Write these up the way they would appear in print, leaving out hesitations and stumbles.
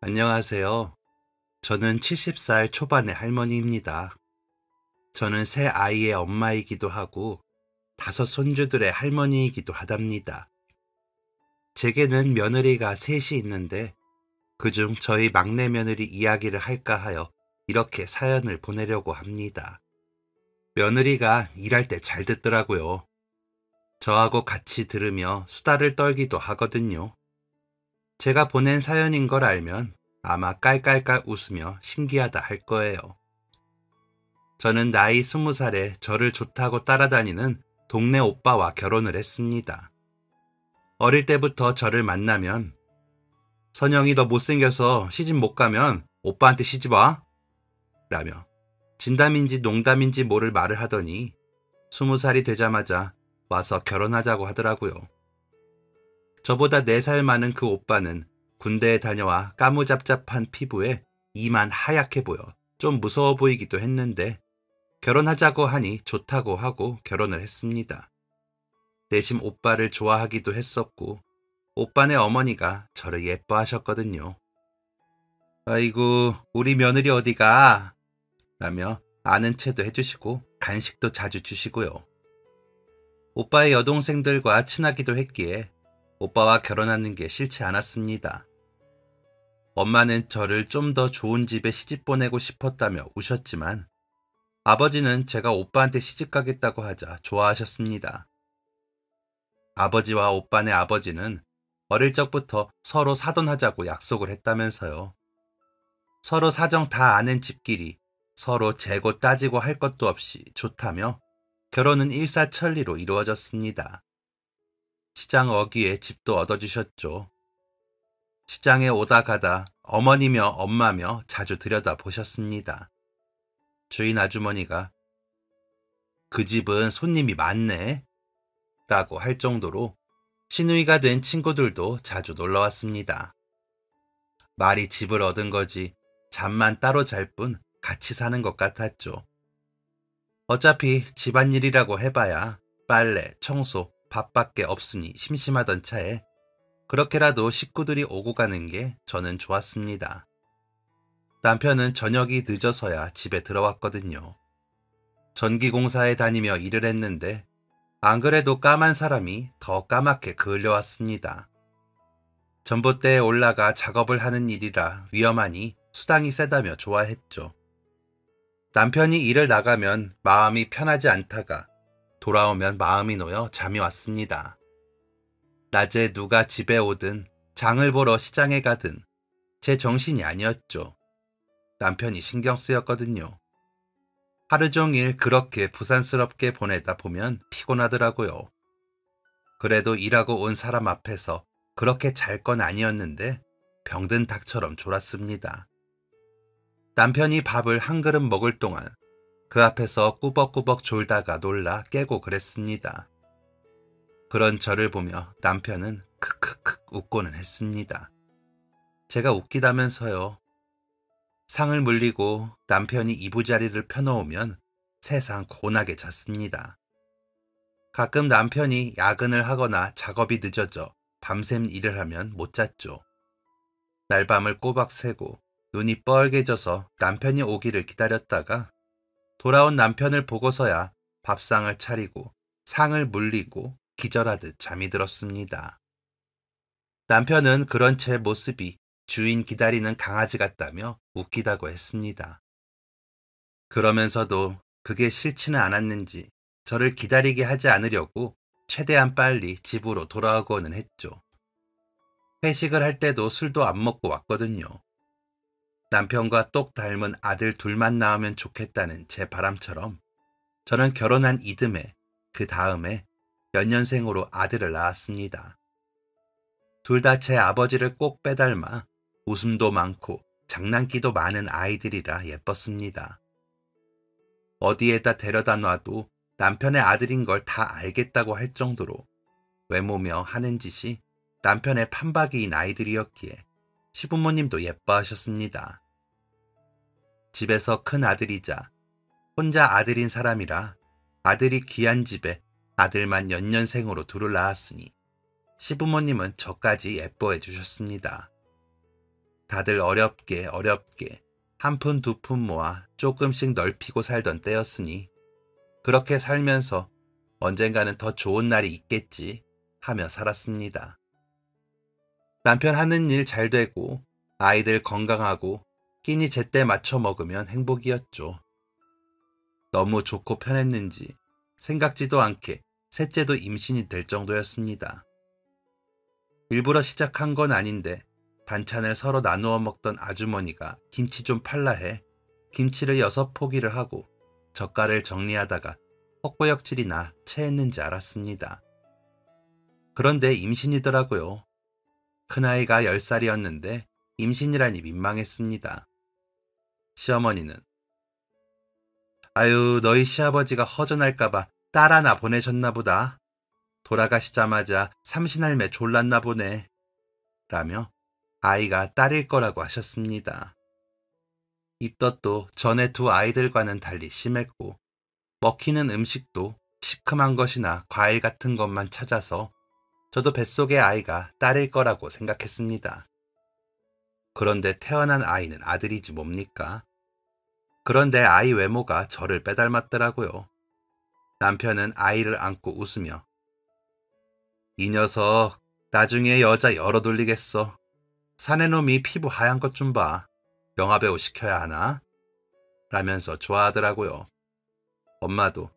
안녕하세요. 저는 70살 초반의 할머니입니다. 저는 세 아이의 엄마이기도 하고 다섯 손주들의 할머니이기도 하답니다. 제게는 며느리가 셋이 있는데 그중 저희 막내 며느리 이야기를 할까 하여 이렇게 사연을 보내려고 합니다. 며느리가 일할 때 잘 듣더라고요. 저하고 같이 들으며 수다를 떨기도 하거든요. 제가 보낸 사연인 걸 알면 아마 깔깔깔 웃으며 신기하다 할 거예요. 저는 나이 20살에 저를 좋다고 따라다니는 동네 오빠와 결혼을 했습니다. 어릴 때부터 저를 만나면 선영이 너 못생겨서 시집 못 가면 오빠한테 시집 와? 라며 진담인지 농담인지 모를 말을 하더니 20살이 되자마자 와서 결혼하자고 하더라고요. 저보다 4살 많은 그 오빠는 군대에 다녀와 까무잡잡한 피부에 이만 하얗게 보여 좀 무서워 보이기도 했는데 결혼하자고 하니 좋다고 하고 결혼을 했습니다. 내심 오빠를 좋아하기도 했었고 오빠네 어머니가 저를 예뻐하셨거든요. 아이고 우리 며느리 어디가? 라며 아는 체도 해주시고 간식도 자주 주시고요. 오빠의 여동생들과 친하기도 했기에 오빠와 결혼하는 게 싫지 않았습니다. 엄마는 저를 좀 더 좋은 집에 시집 보내고 싶었다며 우셨지만 아버지는 제가 오빠한테 시집 가겠다고 하자 좋아하셨습니다. 아버지와 오빠네 아버지는 어릴 적부터 서로 사돈하자고 약속을 했다면서요. 서로 사정 다 아는 집끼리 서로 재고 따지고 할 것도 없이 좋다며 결혼은 일사천리로 이루어졌습니다. 시장 어귀에 집도 얻어주셨죠. 시장에 오다 가다 어머니며 엄마며 자주 들여다보셨습니다. 주인 아주머니가 그 집은 손님이 많네 라고 할 정도로 시누이가 된 친구들도 자주 놀러왔습니다. 말이 집을 얻은 거지 잠만 따로 잘 뿐 같이 사는 것 같았죠. 어차피 집안일이라고 해봐야 빨래, 청소, 밥밖에 없으니 심심하던 차에 그렇게라도 식구들이 오고 가는 게 저는 좋았습니다. 남편은 저녁이 늦어서야 집에 들어왔거든요. 전기공사에 다니며 일을 했는데 안 그래도 까만 사람이 더 까맣게 그을려왔습니다. 전봇대에 올라가 작업을 하는 일이라 위험하니 수당이 세다며 좋아했죠. 남편이 일을 나가면 마음이 편하지 않다가 돌아오면 마음이 놓여 잠이 왔습니다. 낮에 누가 집에 오든 장을 보러 시장에 가든 제 정신이 아니었죠. 남편이 신경 쓰였거든요. 하루 종일 그렇게 부산스럽게 보내다 보면 피곤하더라고요. 그래도 일하고 온 사람 앞에서 그렇게 잘 건 아니었는데 병든 닭처럼 졸았습니다. 남편이 밥을 한 그릇 먹을 동안 그 앞에서 꾸벅꾸벅 졸다가 놀라 깨고 그랬습니다. 그런 저를 보며 남편은 크크크 웃고는 했습니다. 제가 웃기다면서요. 상을 물리고 남편이 이부자리를 펴놓으면 세상 고나게 잤습니다. 가끔 남편이 야근을 하거나 작업이 늦어져 밤샘 일을 하면 못 잤죠. 날밤을 꼬박 새고 눈이 뻘개져서 남편이 오기를 기다렸다가 돌아온 남편을 보고서야 밥상을 차리고 상을 물리고 기절하듯 잠이 들었습니다. 남편은 그런 제 모습이 주인 기다리는 강아지 같다며 웃기다고 했습니다. 그러면서도 그게 싫지는 않았는지 저를 기다리게 하지 않으려고 최대한 빨리 집으로 돌아오고는 했죠. 회식을 할 때도 술도 안 먹고 왔거든요. 남편과 똑 닮은 아들 둘만 낳으면 좋겠다는 제 바람처럼 저는 결혼한 이듬해 그 다음에 연년생으로 아들을 낳았습니다. 둘 다 제 아버지를 꼭 빼닮아 웃음도 많고 장난기도 많은 아이들이라 예뻤습니다. 어디에다 데려다 놔도 남편의 아들인 걸 다 알겠다고 할 정도로 외모며 하는 짓이 남편의 판박이인 아이들이었기에 시부모님도 예뻐하셨습니다. 집에서 큰 아들이자 혼자 아들인 사람이라 아들이 귀한 집에 아들만 연년생으로 둘을 낳았으니 시부모님은 저까지 예뻐해 주셨습니다. 다들 어렵게 한 푼 두 푼 모아 조금씩 넓히고 살던 때였으니 그렇게 살면서 언젠가는 더 좋은 날이 있겠지 하며 살았습니다. 남편 하는 일 잘 되고 아이들 건강하고 끼니 제때 맞춰 먹으면 행복이었죠. 너무 좋고 편했는지 생각지도 않게 셋째도 임신이 될 정도였습니다. 일부러 시작한 건 아닌데 반찬을 서로 나누어 먹던 아주머니가 김치 좀 팔라 해 김치를 6포기를 하고 젓갈을 정리하다가 헛구역질이 나 체했는지 알았습니다. 그런데 임신이더라고요. 큰아이가 10살이었는데 임신이라니 민망했습니다. 시어머니는 아유 너희 시아버지가 허전할까봐 딸 하나 보내셨나 보다. 돌아가시자마자 삼신할매 졸랐나 보네. 라며 아이가 딸일 거라고 하셨습니다. 입덧도 전에 두 아이들과는 달리 심했고 먹히는 음식도 시큼한 것이나 과일 같은 것만 찾아서 저도 뱃속의 아이가 딸일 거라고 생각했습니다. 그런데 태어난 아이는 아들이지 뭡니까? 그런데 아이 외모가 저를 빼닮았더라고요. 남편은 아이를 안고 웃으며 이 녀석 나중에 여자 열어 돌리겠어. 사내놈이 피부 하얀 것 좀 봐. 영화배우 시켜야 하나? 라면서 좋아하더라고요. 엄마도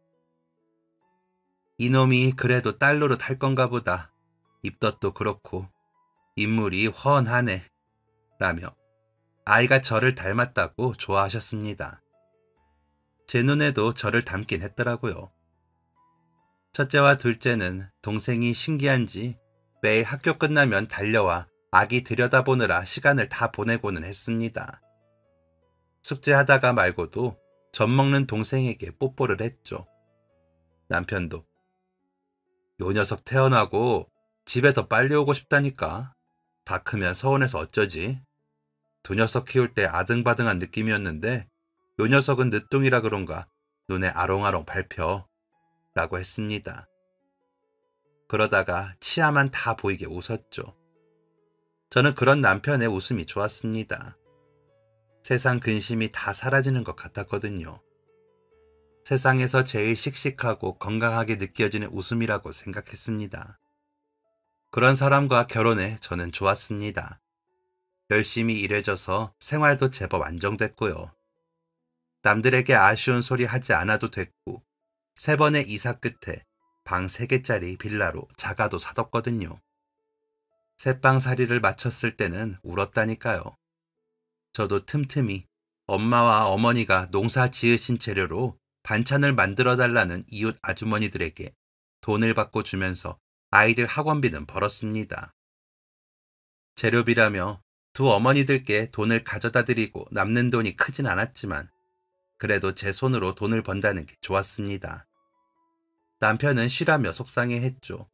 이놈이 그래도 딸 노릇 할 건가 보다. 입덧도 그렇고 인물이 훤하네. 라며 아이가 저를 닮았다고 좋아하셨습니다. 제 눈에도 저를 닮긴 했더라고요. 첫째와 둘째는 동생이 신기한지 매일 학교 끝나면 달려와 아기 들여다보느라 시간을 다 보내고는 했습니다. 숙제하다가 말고도 젖 먹는 동생에게 뽀뽀를 했죠. 남편도 요 녀석 태어나고 집에 더 빨리 오고 싶다니까. 다 크면 서운해서 어쩌지? 두 녀석 키울 때 아등바등한 느낌이었는데 요 녀석은 늦둥이라 그런가 눈에 아롱아롱 밟혀. 라고 했습니다. 그러다가 치아만 다 보이게 웃었죠. 저는 그런 남편의 웃음이 좋았습니다. 세상 근심이 다 사라지는 것 같았거든요. 세상에서 제일 씩씩하고 건강하게 느껴지는 웃음이라고 생각했습니다. 그런 사람과 결혼해 저는 좋았습니다. 열심히 일해줘서 생활도 제법 안정됐고요. 남들에게 아쉬운 소리 하지 않아도 됐고 3번의 이사 끝에 방 3개짜리 빌라로 자가도 사뒀거든요. 새빵살이를 마쳤을 때는 울었다니까요. 저도 틈틈이 엄마와 어머니가 농사 지으신 재료로 반찬을 만들어 달라는 이웃 아주머니들에게 돈을 받고 주면서 아이들 학원비는 벌었습니다. 재료비라며 두 어머니들께 돈을 가져다 드리고 남는 돈이 크진 않았지만 그래도 제 손으로 돈을 번다는 게 좋았습니다. 남편은 쉬라며 속상해했죠.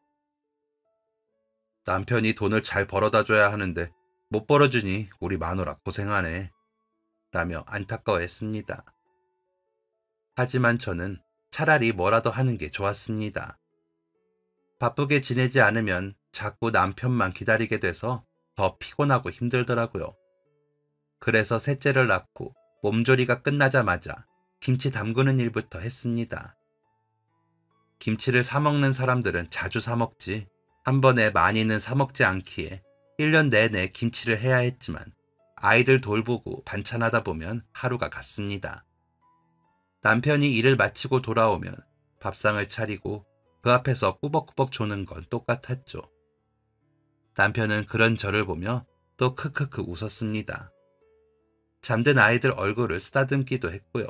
남편이 돈을 잘 벌어다 줘야 하는데 못 벌어주니 우리 마누라 고생하네. 라며 안타까워했습니다. 하지만 저는 차라리 뭐라도 하는 게 좋았습니다. 바쁘게 지내지 않으면 자꾸 남편만 기다리게 돼서 더 피곤하고 힘들더라고요. 그래서 셋째를 낳고 몸조리가 끝나자마자 김치 담그는 일부터 했습니다. 김치를 사 먹는 사람들은 자주 사 먹지 한 번에 많이는 사 먹지 않기에 1년 내내 김치를 해야 했지만 아이들 돌보고 반찬하다 보면 하루가 갔습니다. 남편이 일을 마치고 돌아오면 밥상을 차리고 그 앞에서 꾸벅꾸벅 조는 건 똑같았죠. 남편은 그런 저를 보며 또 크크크 웃었습니다. 잠든 아이들 얼굴을 쓰다듬기도 했고요.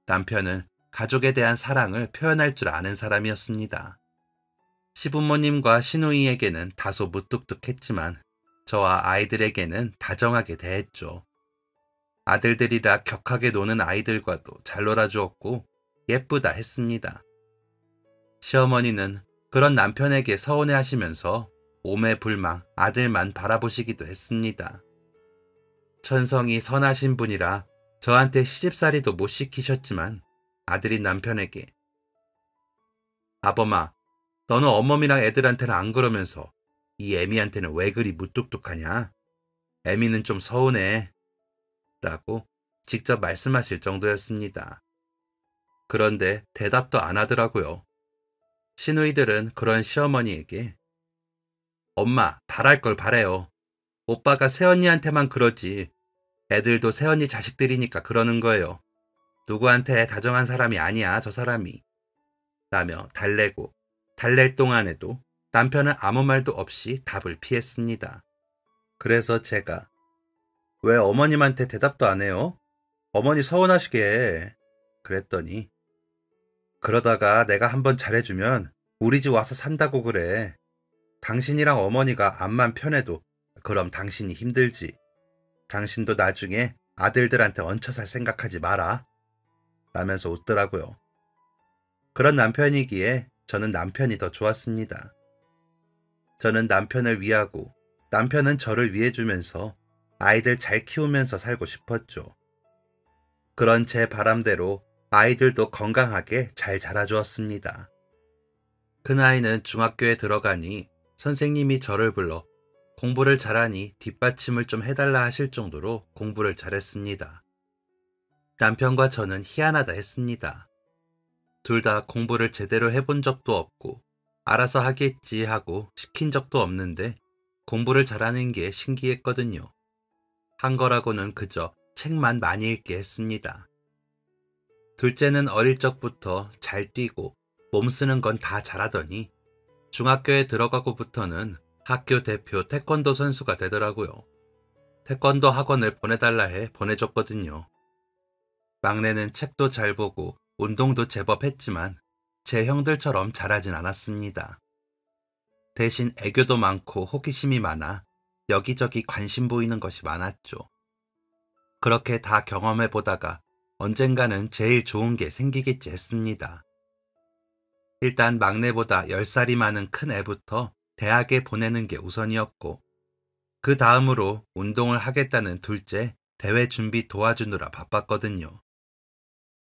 남편은 가족에 대한 사랑을 표현할 줄 아는 사람이었습니다. 시부모님과 시누이에게는 다소 무뚝뚝했지만 저와 아이들에게는 다정하게 대했죠. 아들들이라 격하게 노는 아이들과도 잘 놀아주었고 예쁘다 했습니다. 시어머니는 그런 남편에게 서운해하시면서 오매불망 아들만 바라보시기도 했습니다. 천성이 선하신 분이라 저한테 시집살이도 못 시키셨지만 아들인 남편에게 아범아, 너는 어머니랑 애들한테는 안 그러면서 이 애미한테는 왜 그리 무뚝뚝하냐? 애미는 좀 서운해. 라고 직접 말씀하실 정도였습니다. 그런데 대답도 안 하더라고요. 시누이들은 그런 시어머니에게 엄마, 바랄 걸 바래요. 오빠가 새언니한테만 그러지. 애들도 새언니 자식들이니까 그러는 거예요. 누구한테 다정한 사람이 아니야, 저 사람이. 라며 달래고 달랠 동안에도 남편은 아무 말도 없이 답을 피했습니다. 그래서 제가 왜 어머님한테 대답도 안 해요? 어머니 서운하시게. 그랬더니 그러다가 내가 한번 잘해주면 우리 집 와서 산다고 그래. 당신이랑 어머니가 암만 편해도 그럼 당신이 힘들지. 당신도 나중에 아들들한테 얹혀 살 생각하지 마라. 라면서 웃더라고요. 그런 남편이기에 저는 남편이 더 좋았습니다. 저는 남편을 위하고 남편은 저를 위해주면서 아이들 잘 키우면서 살고 싶었죠. 그런 제 바람대로 아이들도 건강하게 잘 자라주었습니다. 큰아이는 중학교에 들어가니 선생님이 저를 불러 공부를 잘하니 뒷받침을 좀 해달라 하실 정도로 공부를 잘했습니다. 남편과 저는 희한하다 했습니다. 둘 다 공부를 제대로 해본 적도 없고 알아서 하겠지 하고 시킨 적도 없는데 공부를 잘하는 게 신기했거든요. 한 거라고는 그저 책만 많이 읽게 했습니다. 둘째는 어릴 적부터 잘 뛰고 몸 쓰는 건 다 잘하더니 중학교에 들어가고부터는 학교 대표 태권도 선수가 되더라고요. 태권도 학원을 보내달라 해 보내줬거든요. 막내는 책도 잘 보고 운동도 제법 했지만 제 형들처럼 잘하진 않았습니다. 대신 애교도 많고 호기심이 많아 여기저기 관심 보이는 것이 많았죠. 그렇게 다 경험해보다가 언젠가는 제일 좋은 게 생기겠지 했습니다. 일단 막내보다 10살이 많은 큰 애부터 대학에 보내는 게 우선이었고 그 다음으로 운동을 하겠다는 둘째 대회 준비 도와주느라 바빴거든요.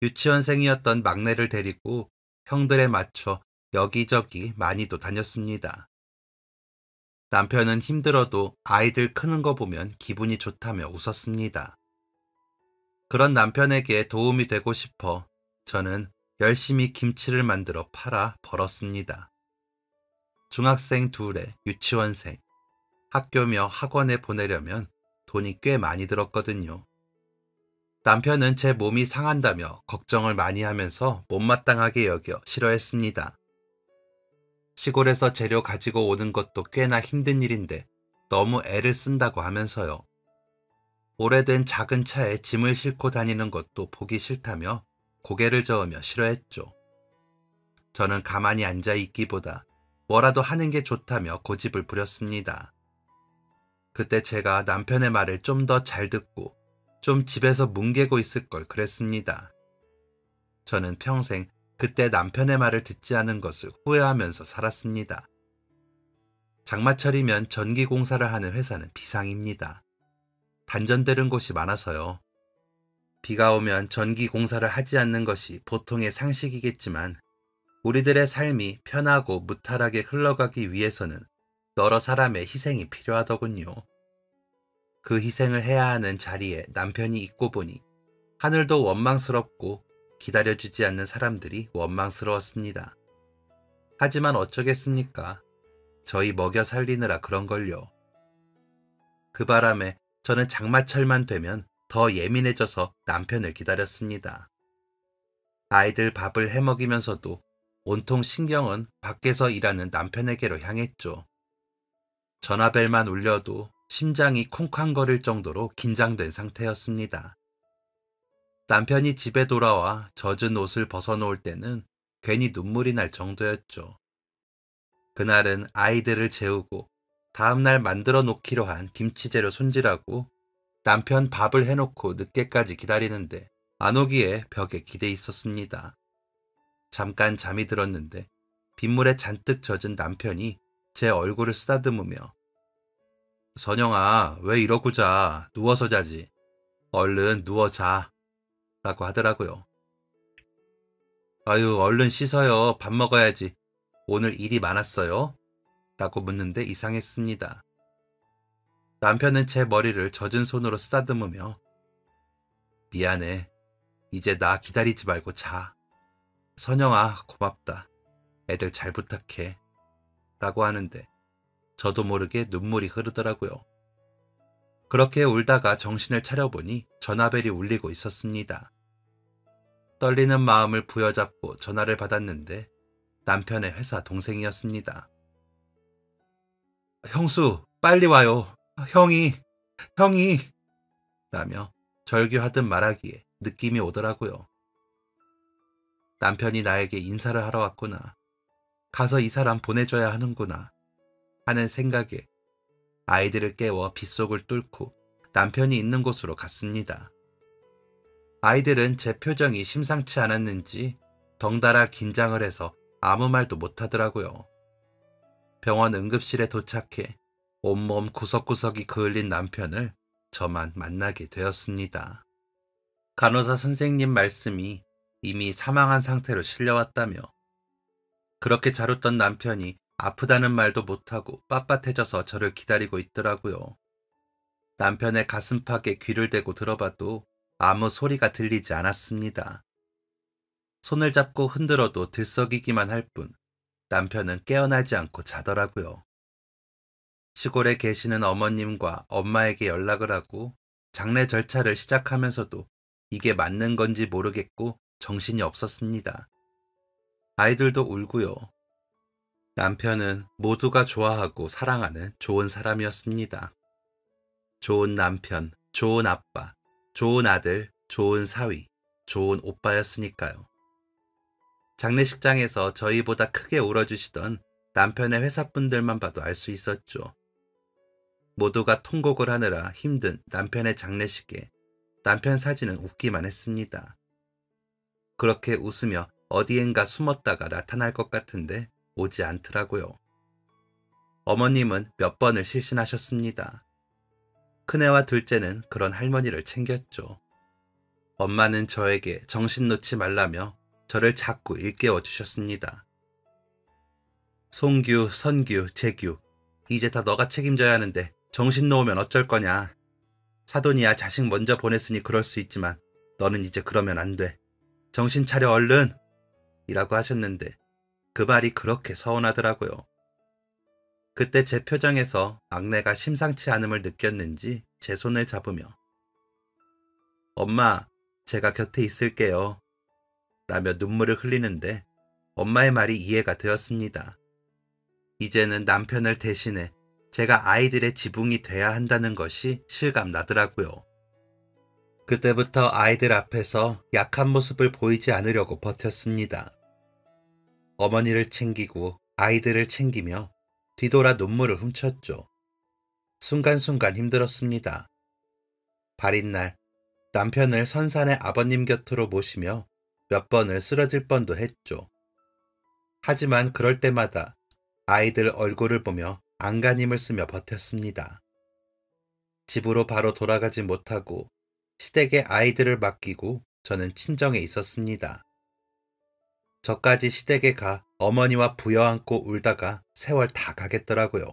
유치원생이었던 막내를 데리고 형들에 맞춰 여기저기 많이도 다녔습니다. 남편은 힘들어도 아이들 크는 거 보면 기분이 좋다며 웃었습니다. 그런 남편에게 도움이 되고 싶어 저는 열심히 김치를 만들어 팔아 벌었습니다. 중학생 둘에 유치원생, 학교며 학원에 보내려면 돈이 꽤 많이 들었거든요. 남편은 제 몸이 상한다며 걱정을 많이 하면서 못마땅하게 여겨 싫어했습니다. 시골에서 재료 가지고 오는 것도 꽤나 힘든 일인데 너무 애를 쓴다고 하면서요. 오래된 작은 차에 짐을 싣고 다니는 것도 보기 싫다며 고개를 저으며 싫어했죠. 저는 가만히 앉아 있기보다 뭐라도 하는 게 좋다며 고집을 부렸습니다. 그때 제가 남편의 말을 좀 더 잘 듣고 좀 집에서 뭉개고 있을 걸 그랬습니다. 저는 평생 그때 남편의 말을 듣지 않은 것을 후회하면서 살았습니다. 장마철이면 전기공사를 하는 회사는 비상입니다. 단전되는 곳이 많아서요. 비가 오면 전기공사를 하지 않는 것이 보통의 상식이겠지만 우리들의 삶이 편하고 무탈하게 흘러가기 위해서는 여러 사람의 희생이 필요하더군요. 그 희생을 해야 하는 자리에 남편이 있고 보니 하늘도 원망스럽고 기다려주지 않는 사람들이 원망스러웠습니다. 하지만 어쩌겠습니까? 저희 먹여 살리느라 그런걸요. 그 바람에 저는 장마철만 되면 더 예민해져서 남편을 기다렸습니다. 아이들 밥을 해먹이면서도 온통 신경은 밖에서 일하는 남편에게로 향했죠. 전화벨만 울려도 심장이 쿵쾅거릴 정도로 긴장된 상태였습니다. 남편이 집에 돌아와 젖은 옷을 벗어놓을 때는 괜히 눈물이 날 정도였죠. 그날은 아이들을 재우고 다음날 만들어 놓기로 한 김치재료 손질하고 남편 밥을 해놓고 늦게까지 기다리는데 안 오기에 벽에 기대 있었습니다. 잠깐 잠이 들었는데 빗물에 잔뜩 젖은 남편이 제 얼굴을 쓰다듬으며 선영아, 왜 이러고 자? 누워서 자지. 얼른 누워 자. 라고 하더라고요. 아유, 얼른 씻어요. 밥 먹어야지. 오늘 일이 많았어요? 라고 묻는데 이상했습니다. 남편은 제 머리를 젖은 손으로 쓰다듬으며 미안해. 이제 나 기다리지 말고 자. 선영아, 고맙다. 애들 잘 부탁해. 라고 하는데 저도 모르게 눈물이 흐르더라고요. 그렇게 울다가 정신을 차려보니 전화벨이 울리고 있었습니다. 떨리는 마음을 부여잡고 전화를 받았는데 남편의 회사 동생이었습니다. 형수, 빨리 와요. 형이 라며 절규하듯 말하기에 느낌이 오더라고요. 남편이 나에게 인사를 하러 왔구나. 가서 이 사람 보내줘야 하는구나 하는 생각에 아이들을 깨워 빗속을 뚫고 남편이 있는 곳으로 갔습니다. 아이들은 제 표정이 심상치 않았는지 덩달아 긴장을 해서 아무 말도 못하더라고요. 병원 응급실에 도착해 온몸 구석구석이 그을린 남편을 저만 만나게 되었습니다. 간호사 선생님 말씀이 이미 사망한 상태로 실려왔다며 그렇게 잘 웃던 남편이 아프다는 말도 못하고 빳빳해져서 저를 기다리고 있더라고요. 남편의 가슴팍에 귀를 대고 들어봐도 아무 소리가 들리지 않았습니다. 손을 잡고 흔들어도 들썩이기만 할 뿐 남편은 깨어나지 않고 자더라고요. 시골에 계시는 어머님과 엄마에게 연락을 하고 장례 절차를 시작하면서도 이게 맞는 건지 모르겠고 정신이 없었습니다. 아이들도 울고요. 남편은 모두가 좋아하고 사랑하는 좋은 사람이었습니다. 좋은 남편, 좋은 아빠, 좋은 아들, 좋은 사위, 좋은 오빠였으니까요. 장례식장에서 저희보다 크게 울어주시던 남편의 회사분들만 봐도 알 수 있었죠. 모두가 통곡을 하느라 힘든 남편의 장례식에 남편 사진은 웃기만 했습니다. 그렇게 웃으며 어디엔가 숨었다가 나타날 것 같은데 오지 않더라고요. 어머님은 몇 번을 실신하셨습니다. 큰애와 둘째는 그런 할머니를 챙겼죠. 엄마는 저에게 정신 놓지 말라며 저를 자꾸 일깨워 주셨습니다. 송규, 선규, 재규, 이제 다 너가 책임져야 하는데 정신 놓으면 어쩔 거냐. 사돈이야 자식 먼저 보냈으니 그럴 수 있지만 너는 이제 그러면 안 돼. 정신 차려 얼른! 이라고 하셨는데 그 말이 그렇게 서운하더라고요. 그때 제 표정에서 막내가 심상치 않음을 느꼈는지 제 손을 잡으며 엄마, 제가 곁에 있을게요. 라며 눈물을 흘리는데 엄마의 말이 이해가 되었습니다. 이제는 남편을 대신해 제가 아이들의 지붕이 돼야 한다는 것이 실감 나더라고요. 그때부터 아이들 앞에서 약한 모습을 보이지 않으려고 버텼습니다. 어머니를 챙기고 아이들을 챙기며 뒤돌아 눈물을 훔쳤죠. 순간순간 힘들었습니다. 발인 날 남편을 선산의 아버님 곁으로 모시며 몇 번을 쓰러질 뻔도 했죠. 하지만 그럴 때마다 아이들 얼굴을 보며 안간힘을 쓰며 버텼습니다. 집으로 바로 돌아가지 못하고 시댁에 아이들을 맡기고 저는 친정에 있었습니다. 저까지 시댁에 가 어머니와 부여안고 울다가 세월 다 가겠더라고요.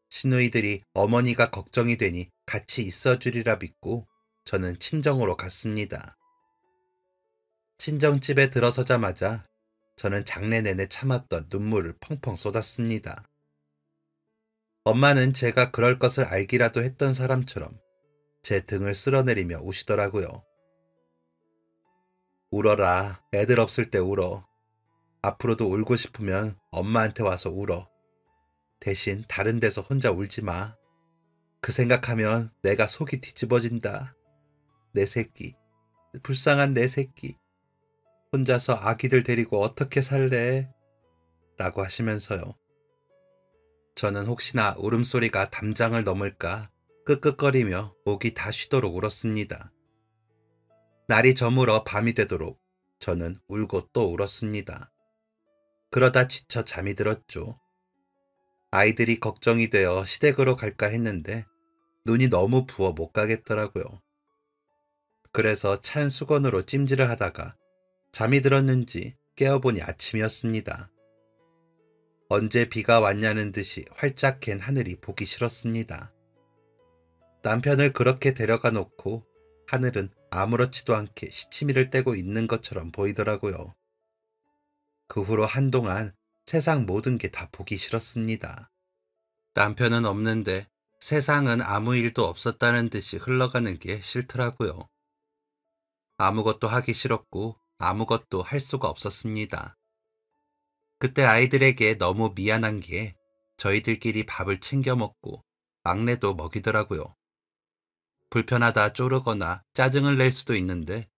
시누이들이 어머니가 걱정이 되니 같이 있어주리라 믿고 저는 친정으로 갔습니다. 친정집에 들어서자마자 저는 장례 내내 참았던 눈물을 펑펑 쏟았습니다. 엄마는 제가 그럴 것을 알기라도 했던 사람처럼 제 등을 쓸어내리며 우시더라고요. 울어라. 애들 없을 때 울어. 앞으로도 울고 싶으면 엄마한테 와서 울어. 대신 다른 데서 혼자 울지 마. 그 생각하면 내가 속이 뒤집어진다. 내 새끼. 불쌍한 내 새끼. 혼자서 아기들 데리고 어떻게 살래? 라고 하시면서요. 저는 혹시나 울음소리가 담장을 넘을까 끄끄거리며 목이 다 쉬도록 울었습니다. 날이 저물어 밤이 되도록 저는 울고 또 울었습니다. 그러다 지쳐 잠이 들었죠. 아이들이 걱정이 되어 시댁으로 갈까 했는데 눈이 너무 부어 못 가겠더라고요. 그래서 찬 수건으로 찜질을 하다가 잠이 들었는지 깨어보니 아침이었습니다. 언제 비가 왔냐는 듯이 활짝 갠 하늘이 보기 싫었습니다. 남편을 그렇게 데려가 놓고 하늘은 아무렇지도 않게 시치미를 떼고 있는 것처럼 보이더라고요. 그 후로 한동안 세상 모든 게 다 보기 싫었습니다. 남편은 없는데 세상은 아무 일도 없었다는 듯이 흘러가는 게 싫더라고요. 아무것도 하기 싫었고 아무것도 할 수가 없었습니다. 그때 아이들에게 너무 미안한 게 저희들끼리 밥을 챙겨 먹고 막내도 먹이더라고요. 불편하다 쪼르거나 짜증을 낼 수도 있는데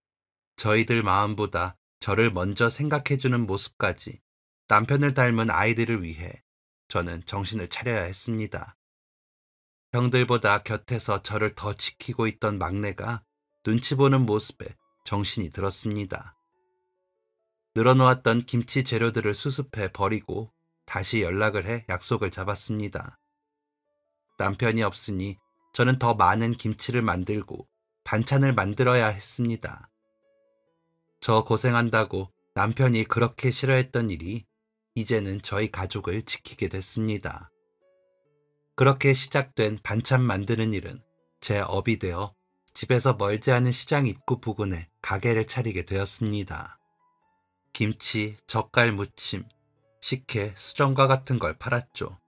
저희들 마음보다 저를 먼저 생각해주는 모습까지 남편을 닮은 아이들을 위해 저는 정신을 차려야 했습니다. 형들보다 곁에서 저를 더 지키고 있던 막내가 눈치 보는 모습에 정신이 들었습니다. 늘어놓았던 김치 재료들을 수습해 버리고 다시 연락을 해 약속을 잡았습니다. 남편이 없으니 저는 더 많은 김치를 만들고 반찬을 만들어야 했습니다. 저 고생한다고 남편이 그렇게 싫어했던 일이 이제는 저희 가족을 지키게 됐습니다. 그렇게 시작된 반찬 만드는 일은 제 업이 되어 집에서 멀지 않은 시장 입구 부근에 가게를 차리게 되었습니다. 김치, 젓갈 무침, 식혜, 수정과 같은 걸 팔았죠.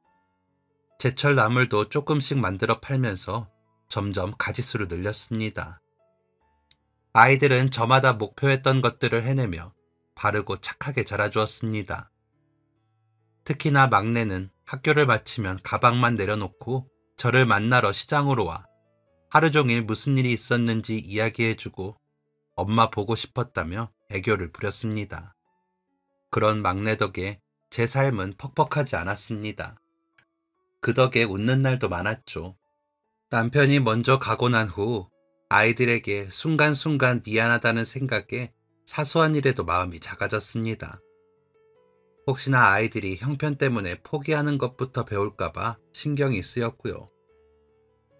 제철 나물도 조금씩 만들어 팔면서 점점 가짓수를 늘렸습니다. 아이들은 저마다 목표했던 것들을 해내며 바르고 착하게 자라주었습니다. 특히나 막내는 학교를 마치면 가방만 내려놓고 저를 만나러 시장으로 와 하루 종일 무슨 일이 있었는지 이야기해주고 엄마 보고 싶었다며 애교를 부렸습니다. 그런 막내 덕에 제 삶은 퍽퍽하지 않았습니다. 그 덕에 웃는 날도 많았죠. 남편이 먼저 가고 난 후 아이들에게 순간순간 미안하다는 생각에 사소한 일에도 마음이 작아졌습니다. 혹시나 아이들이 형편 때문에 포기하는 것부터 배울까봐 신경이 쓰였고요.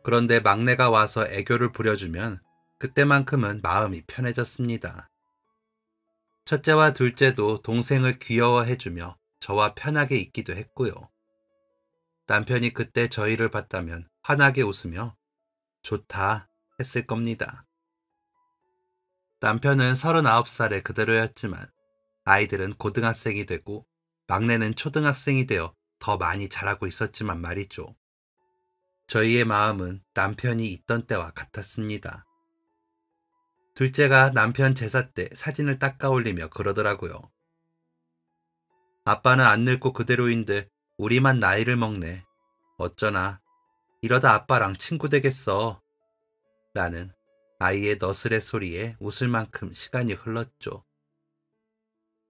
그런데 막내가 와서 애교를 부려주면 그때만큼은 마음이 편해졌습니다. 첫째와 둘째도 동생을 귀여워해주며 저와 편하게 있기도 했고요. 남편이 그때 저희를 봤다면 환하게 웃으며 좋다 했을 겁니다. 남편은 39살에 그대로였지만 아이들은 고등학생이 되고 막내는 초등학생이 되어 더 많이 자라고 있었지만 말이죠. 저희의 마음은 남편이 있던 때와 같았습니다. 둘째가 남편 제사 때 사진을 닦아 올리며 그러더라고요. 아빠는 안 늙고 그대로인데 우리만 나이를 먹네. 어쩌나 이러다 아빠랑 친구 되겠어. 라는 아이의 너스레 소리에 웃을 만큼 시간이 흘렀죠.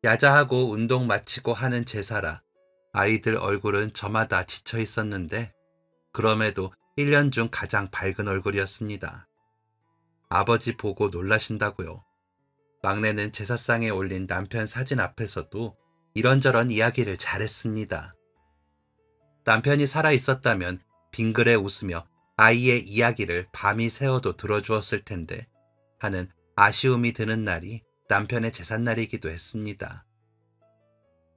야자하고 운동 마치고 하는 제사라 아이들 얼굴은 저마다 지쳐 있었는데 그럼에도 1년 중 가장 밝은 얼굴이었습니다. 아버지 보고 놀라신다고요. 막내는 제사상에 올린 남편 사진 앞에서도 이런저런 이야기를 잘했습니다. 남편이 살아 있었다면 빙그레 웃으며 아이의 이야기를 밤이 새워도 들어주었을 텐데 하는 아쉬움이 드는 날이 남편의 제삿날이기도 했습니다.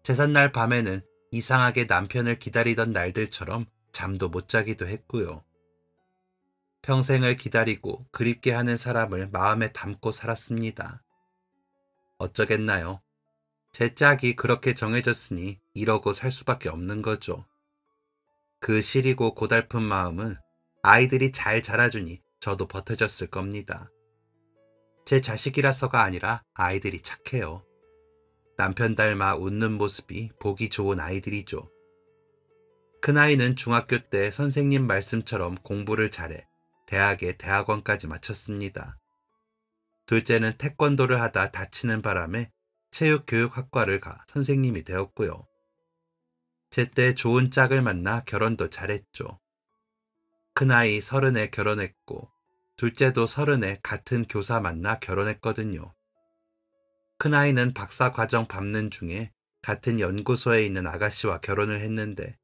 제삿날 밤에는 이상하게 남편을 기다리던 날들처럼 잠도 못 자기도 했고요. 평생을 기다리고 그립게 하는 사람을 마음에 담고 살았습니다. 어쩌겠나요? 제 짝이 그렇게 정해졌으니 이러고 살 수밖에 없는 거죠. 그 시리고 고달픈 마음은 아이들이 잘 자라주니 저도 버텨졌을 겁니다. 제 자식이라서가 아니라 아이들이 착해요. 남편 닮아 웃는 모습이 보기 좋은 아이들이죠. 큰아이는 중학교 때 선생님 말씀처럼 공부를 잘해 대학에 대학원까지 마쳤습니다. 둘째는 태권도를 하다 다치는 바람에 체육교육학과를 가 선생님이 되었고요. 제때 좋은 짝을 만나 결혼도 잘했죠. 큰아이 30에 결혼했고 둘째도 30에 같은 교사 만나 결혼했거든요. 큰아이는 박사과정 밟는 중에 같은 연구소에 있는 아가씨와 결혼을 했는데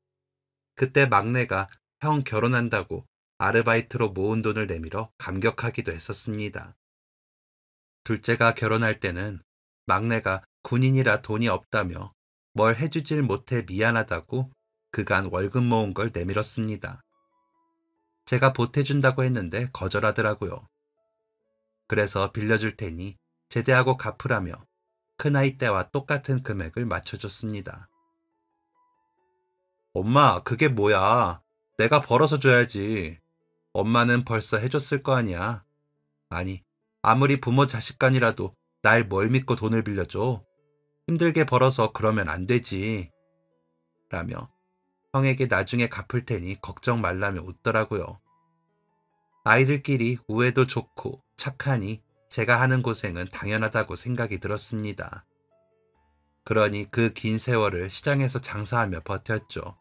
그때 막내가 형 결혼한다고 아르바이트로 모은 돈을 내밀어 감격하기도 했었습니다. 둘째가 결혼할 때는 막내가 군인이라 돈이 없다며 뭘 해주질 못해 미안하다고 그간 월급 모은 걸 내밀었습니다. 제가 보태준다고 했는데 거절하더라고요. 그래서 빌려줄 테니 제대하고 갚으라며 큰아이 때와 똑같은 금액을 맞춰줬습니다. 엄마, 그게 뭐야? 내가 벌어서 줘야지. 엄마는 벌써 해줬을 거 아니야. 아니, 아무리 부모 자식 간이라도 날 뭘 믿고 돈을 빌려줘. 힘들게 벌어서 그러면 안 되지. 라며 형에게 나중에 갚을 테니 걱정 말라며 웃더라고요. 아이들끼리 우애도 좋고 착하니 제가 하는 고생은 당연하다고 생각이 들었습니다. 그러니 그 긴 세월을 시장에서 장사하며 버텼죠.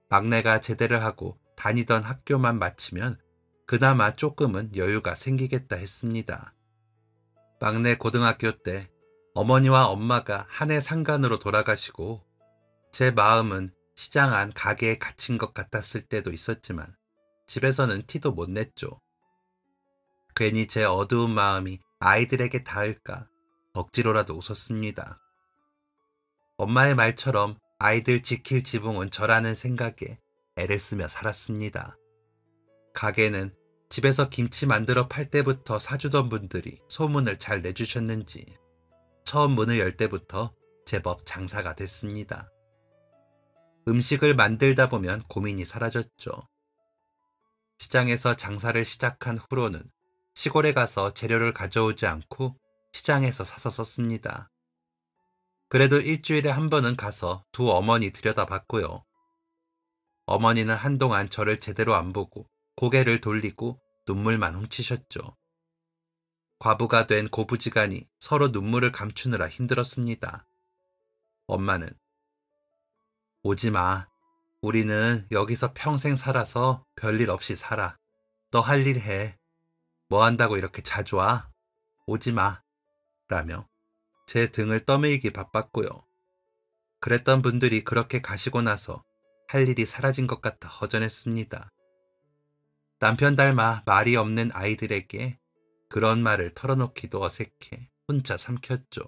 막내가 제대를 하고 다니던 학교만 마치면 그나마 조금은 여유가 생기겠다 했습니다. 막내 고등학교 때 어머니와 엄마가 한 해 상간으로 돌아가시고 제 마음은 시장 안 가게에 갇힌 것 같았을 때도 있었지만 집에서는 티도 못 냈죠. 괜히 제 어두운 마음이 아이들에게 닿을까 억지로라도 웃었습니다. 엄마의 말처럼 아이들 지킬 지붕은 저라는 생각에 애를 쓰며 살았습니다. 가게는 집에서 김치 만들어 팔 때부터 사주던 분들이 소문을 잘 내주셨는지 처음 문을 열 때부터 제법 장사가 됐습니다. 음식을 만들다 보면 고민이 사라졌죠. 시장에서 장사를 시작한 후로는 시골에 가서 재료를 가져오지 않고 시장에서 사서 썼습니다. 그래도 일주일에 한 번은 가서 두 어머니 들여다봤고요. 어머니는 한동안 저를 제대로 안 보고 고개를 돌리고 눈물만 훔치셨죠. 과부가 된 고부지간이 서로 눈물을 감추느라 힘들었습니다. 엄마는 오지 마. 우리는 여기서 평생 살아서 별일 없이 살아. 너 할 일 해. 뭐 한다고 이렇게 자주 와? 오지 마. 라며 제 등을 떠밀기 바빴고요. 그랬던 분들이 그렇게 가시고 나서 할 일이 사라진 것 같아 허전했습니다. 남편 닮아 말이 없는 아이들에게 그런 말을 털어놓기도 어색해 혼자 삼켰죠.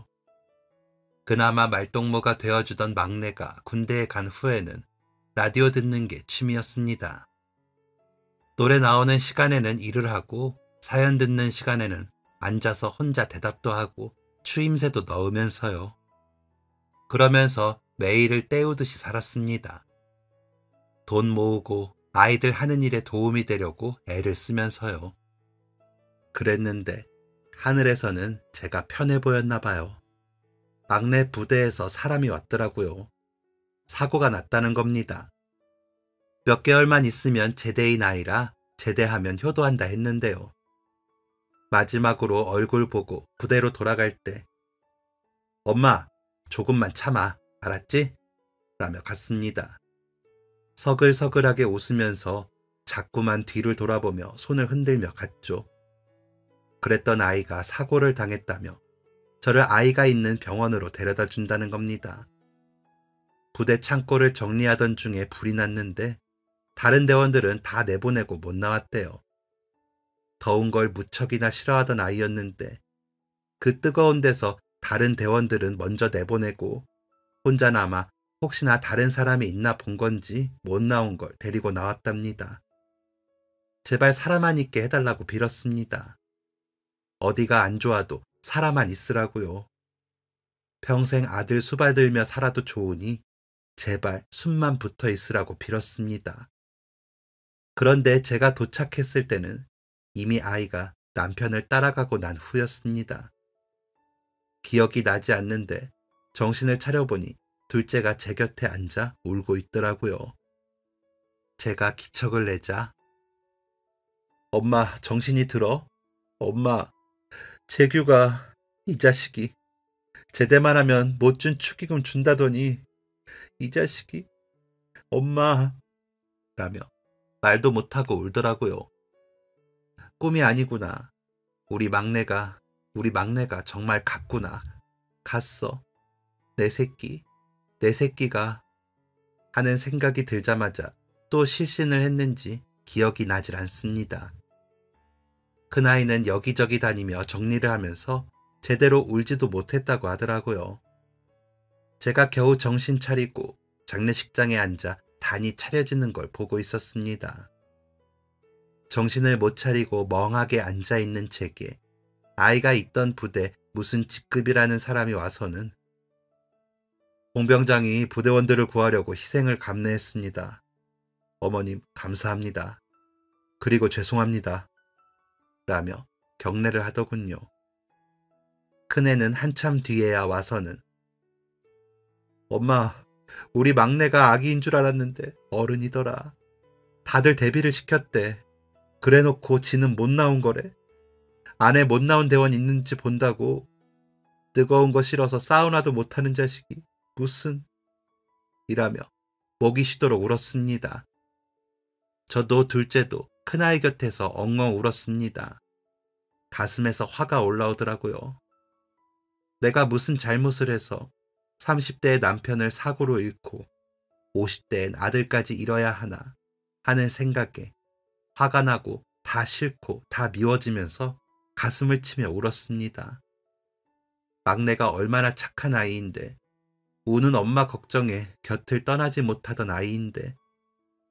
그나마 말동무가 되어주던 막내가 군대에 간 후에는 라디오 듣는 게 취미였습니다. 노래 나오는 시간에는 일을 하고 사연 듣는 시간에는 앉아서 혼자 대답도 하고 추임새도 넣으면서요. 그러면서 매일을 때우듯이 살았습니다. 돈 모으고 아이들 하는 일에 도움이 되려고 애를 쓰면서요. 그랬는데 하늘에서는 제가 편해 보였나 봐요. 막내 부대에서 사람이 왔더라고요. 사고가 났다는 겁니다. 몇 개월만 있으면 제대인 아이라 제대하면 효도한다 했는데요. 마지막으로 얼굴 보고 부대로 돌아갈 때 엄마, 조금만 참아, 알았지? 라며 갔습니다. 서글서글하게 웃으면서 자꾸만 뒤를 돌아보며 손을 흔들며 갔죠. 그랬던 아이가 사고를 당했다며 저를 아이가 있는 병원으로 데려다 준다는 겁니다. 부대 창고를 정리하던 중에 불이 났는데 다른 대원들은 다 내보내고 못 나왔대요. 더운 걸 무척이나 싫어하던 아이였는데 그 뜨거운 데서 다른 대원들은 먼저 내보내고 혼자 남아 혹시나 다른 사람이 있나 본 건지 못 나온 걸 데리고 나왔답니다. 제발 사람만 있게 해달라고 빌었습니다. 어디가 안 좋아도 사람만 있으라고요. 평생 아들 수발들며 살아도 좋으니 제발 숨만 붙어 있으라고 빌었습니다. 그런데 제가 도착했을 때는 이미 아이가 남편을 따라가고 난 후였습니다. 기억이 나지 않는데 정신을 차려보니 둘째가 제 곁에 앉아 울고 있더라고요. 제가 기척을 내자 엄마 정신이 들어? 엄마, 재규가 이 자식이 제대만 하면 못 준 축의금 준다더니 이 자식이 엄마 라며 말도 못하고 울더라고요. 꿈이 아니구나. 우리 막내가 정말 갔구나. 갔어. 내 새끼가 하는 생각이 들자마자 또 실신을 했는지 기억이 나질 않습니다. 큰아이는 여기저기 다니며 정리를 하면서 제대로 울지도 못했다고 하더라고요. 제가 겨우 정신 차리고 장례식장에 앉아 단이 차려지는 걸 보고 있었습니다. 정신을 못 차리고 멍하게 앉아있는 제게 아이가 있던 부대 무슨 직급이라는 사람이 와서는 공병장이 부대원들을 구하려고 희생을 감내했습니다. 어머님 감사합니다. 그리고 죄송합니다. 라며 격려를 하더군요. 큰애는 한참 뒤에야 와서는 엄마, 우리 막내가 아기인 줄 알았는데 어른이더라. 다들 대비를 시켰대. 그래놓고 지는 못 나온 거래. 안에 못 나온 대원 있는지 본다고. 뜨거운 거 싫어서 사우나도 못하는 자식이 무슨 이라며 목이 쉬도록 울었습니다. 저도 둘째도 큰아이 곁에서 엉엉 울었습니다. 가슴에서 화가 올라오더라고요. 내가 무슨 잘못을 해서 30대의 남편을 사고로 잃고 50대엔 아들까지 잃어야 하나 하는 생각에 화가 나고 다 싫고 다 미워지면서 가슴을 치며 울었습니다. 막내가 얼마나 착한 아이인데, 우는 엄마 걱정에 곁을 떠나지 못하던 아이인데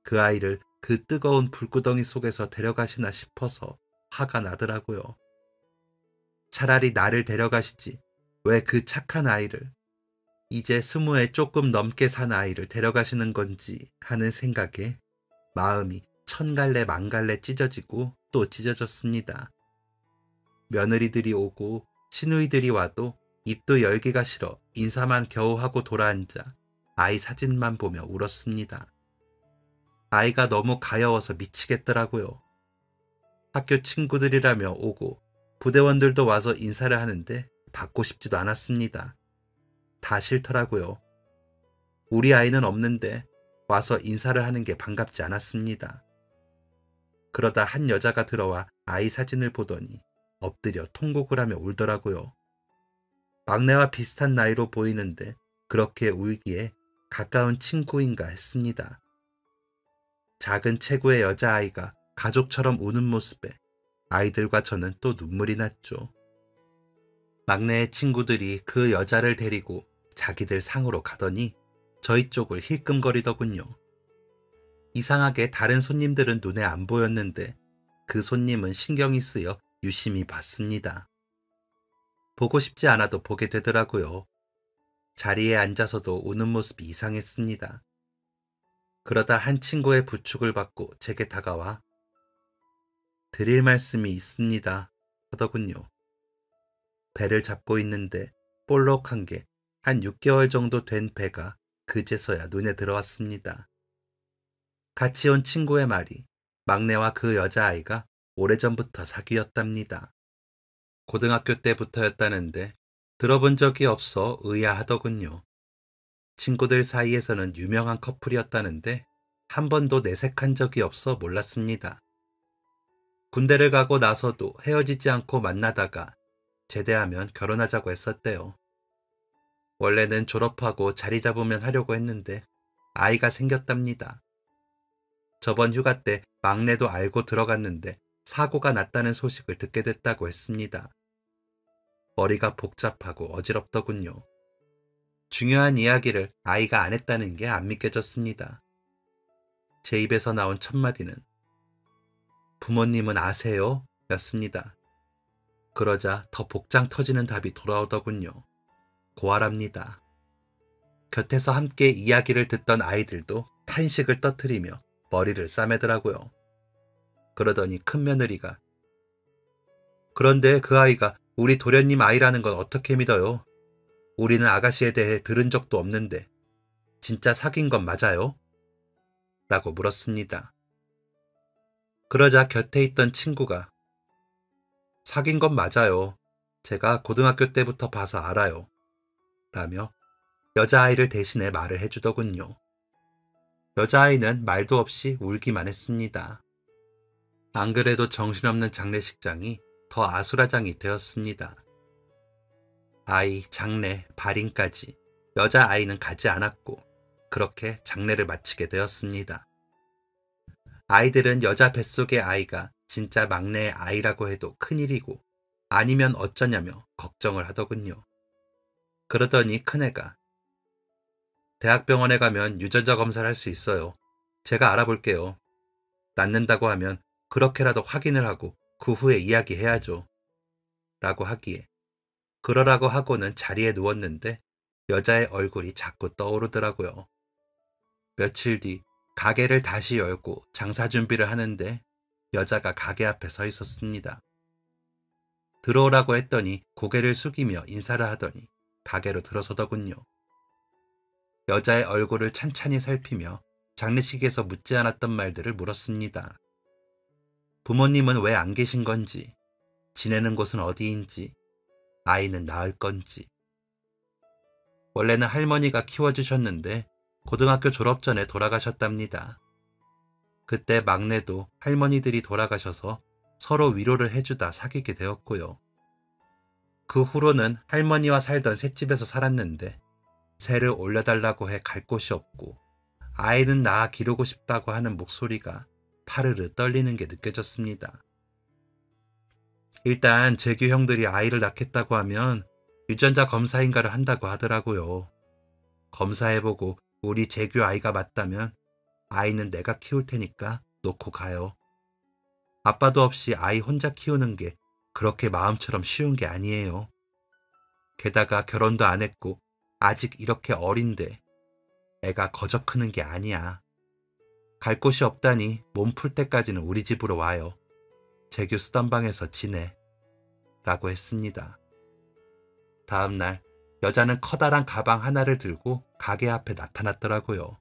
그 아이를 그 뜨거운 불구덩이 속에서 데려가시나 싶어서 화가 나더라고요. 차라리 나를 데려가시지 왜 그 착한 아이를, 이제 20에 조금 넘게 산 아이를 데려가시는 건지 하는 생각에 마음이 천갈래 만갈래 찢어지고 또 찢어졌습니다. 며느리들이 오고 시누이들이 와도 입도 열기가 싫어 인사만 겨우 하고 돌아앉아 아이 사진만 보며 울었습니다. 아이가 너무 가여워서 미치겠더라고요. 학교 친구들이라며 오고 부대원들도 와서 인사를 하는데 받고 싶지도 않았습니다. 다 싫더라고요. 우리 아이는 없는데 와서 인사를 하는 게 반갑지 않았습니다. 그러다 한 여자가 들어와 아이 사진을 보더니 엎드려 통곡을 하며 울더라고요. 막내와 비슷한 나이로 보이는데 그렇게 울기에 가까운 친구인가 했습니다. 작은 체구의 여자아이가 가족처럼 우는 모습에 아이들과 저는 또 눈물이 났죠. 막내의 친구들이 그 여자를 데리고 자기들 상으로 가더니 저희 쪽을 힐끔거리더군요. 이상하게 다른 손님들은 눈에 안 보였는데 그 손님은 신경이 쓰여 유심히 봤습니다. 보고 싶지 않아도 보게 되더라고요. 자리에 앉아서도 우는 모습이 이상했습니다. 그러다 한 친구의 부축을 받고 제게 다가와 드릴 말씀이 있습니다 하더군요. 배를 잡고 있는데 볼록한 게 한 6개월 정도 된 배가 그제서야 눈에 들어왔습니다. 같이 온 친구의 말이 막내와 그 여자아이가 오래전부터 사귀었답니다. 고등학교 때부터였다는데 들어본 적이 없어 의아하더군요. 친구들 사이에서는 유명한 커플이었다는데 한 번도 내색한 적이 없어 몰랐습니다. 군대를 가고 나서도 헤어지지 않고 만나다가 제대하면 결혼하자고 했었대요. 원래는 졸업하고 자리 잡으면 하려고 했는데 아이가 생겼답니다. 저번 휴가 때 막내도 알고 들어갔는데 사고가 났다는 소식을 듣게 됐다고 했습니다. 머리가 복잡하고 어지럽더군요. 중요한 이야기를 아이가 안 했다는 게 안 믿겨졌습니다. 제 입에서 나온 첫 마디는 부모님은 아세요? 였습니다. 그러자 더 복장 터지는 답이 돌아오더군요. 고아랍니다. 곁에서 함께 이야기를 듣던 아이들도 탄식을 떠트리며 머리를 싸매더라고요. 그러더니 큰며느리가 그런데 그 아이가 우리 도련님 아이라는 건 어떻게 믿어요? 우리는 아가씨에 대해 들은 적도 없는데 진짜 사귄 건 맞아요? 라고 물었습니다. 그러자 곁에 있던 친구가 사귄 건 맞아요. 제가 고등학교 때부터 봐서 알아요. 라며 여자아이를 대신해 말을 해주더군요. 여자아이는 말도 없이 울기만 했습니다. 안 그래도 정신없는 장례식장이 더 아수라장이 되었습니다. 아이, 장례, 발인까지 여자아이는 가지 않았고 그렇게 장례를 마치게 되었습니다. 아이들은 여자 뱃속의 아이가 진짜 막내의 아이라고 해도 큰일이고 아니면 어쩌냐며 걱정을 하더군요. 그러더니 큰애가 대학병원에 가면 유전자 검사를 할 수 있어요. 제가 알아볼게요. 낳는다고 하면 그렇게라도 확인을 하고 그 후에 이야기해야죠. 라고 하기에 그러라고 하고는 자리에 누웠는데 여자의 얼굴이 자꾸 떠오르더라고요. 며칠 뒤 가게를 다시 열고 장사 준비를 하는데 여자가 가게 앞에 서 있었습니다. 들어오라고 했더니 고개를 숙이며 인사를 하더니 가게로 들어서더군요. 여자의 얼굴을 찬찬히 살피며 장례식에서 묻지 않았던 말들을 물었습니다. 부모님은 왜 안 계신 건지, 지내는 곳은 어디인지, 아이는 낳을 건지. 원래는 할머니가 키워주셨는데 고등학교 졸업 전에 돌아가셨답니다. 그때 막내도 할머니들이 돌아가셔서 서로 위로를 해주다 사귀게 되었고요. 그 후로는 할머니와 살던 셋집에서 살았는데 새를 올려달라고 해 갈 곳이 없고 아이는 낳아 기르고 싶다고 하는 목소리가 파르르 떨리는 게 느껴졌습니다. 일단 재규 형들이 아이를 낳겠다고 하면 유전자 검사인가를 한다고 하더라고요. 검사해보고 우리 재규 아이가 맞다면 아이는 내가 키울 테니까 놓고 가요. 아빠도 없이 아이 혼자 키우는 게 그렇게 마음처럼 쉬운 게 아니에요. 게다가 결혼도 안 했고 아직 이렇게 어린데 애가 거저 크는 게 아니야. 갈 곳이 없다니 몸 풀 때까지는 우리 집으로 와요. 재규 쓰던 방에서 지내. 라고 했습니다. 다음날 여자는 커다란 가방 하나를 들고 가게 앞에 나타났더라고요.